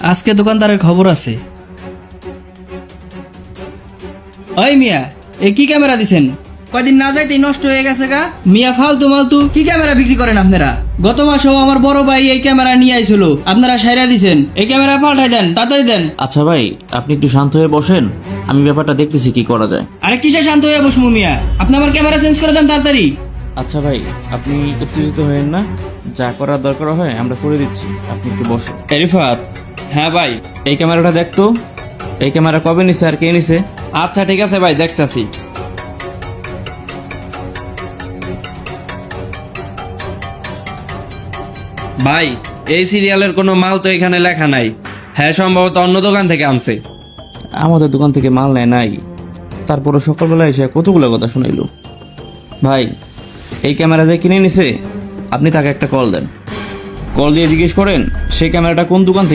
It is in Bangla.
আজকে দোকানদারের খবর আছে। ওই মিয়া, এ কি ক্যামেরা দিছেন? কয়দিন না যাইতেই নষ্ট হয়ে গেছে গা। মিয়া ফালতু মালতু কি ক্যামেরা বিক্রি করেন আপনারা? গত মাসেও আমার বড় ভাই এই ক্যামেরা নিয়ে আইছিল, আপনারা সাইরা দিছেন। এই ক্যামেরা পাল্টাই দেন, তাড়াতাড়ি দেন। আচ্ছা ভাই, আপনি একটু শান্ত হয়ে বসেন, আমি ব্যাপারটা দেখতেছি কি করা যায়। আরে কিসে শান্ত হয়ে বসমু মিয়া? আপনি আমার ক্যামেরা চেঞ্জ করে দেন তাড়াতাড়ি। আচ্ছা ভাই, আপনি উত্তেজিত হয়েন না, যা করার দরকার হয় আমরা করে দিচ্ছি, আপনি একটু বসেন। রিফাত, হ্যাঁ ভাই। এই ক্যামেরাটা দেখতো, এই ক্যামেরা কবে নিছে আর কে নিছে? আচ্ছা ঠিক আছে ভাই, দেখতাছি। ভাই, এই সিরিয়ালের কোনো মাল তো এখানে লেখা নাই। হ্যাঁ, সম্ভবত অন্য দোকান থেকে আনছে। আমাদের দোকান থেকে মাল নেয় নাই, তারপরে সকালবেলা এসে কতগুলো কথা শুনাইলো। ভাই, এই ক্যামেরা যে কিনে নিছে, আপনি তাকে একটা কল দেন, কল দিয়ে জিজ্ঞেস করেন সেই ক্যামেরাটা কোন দোকান থেকে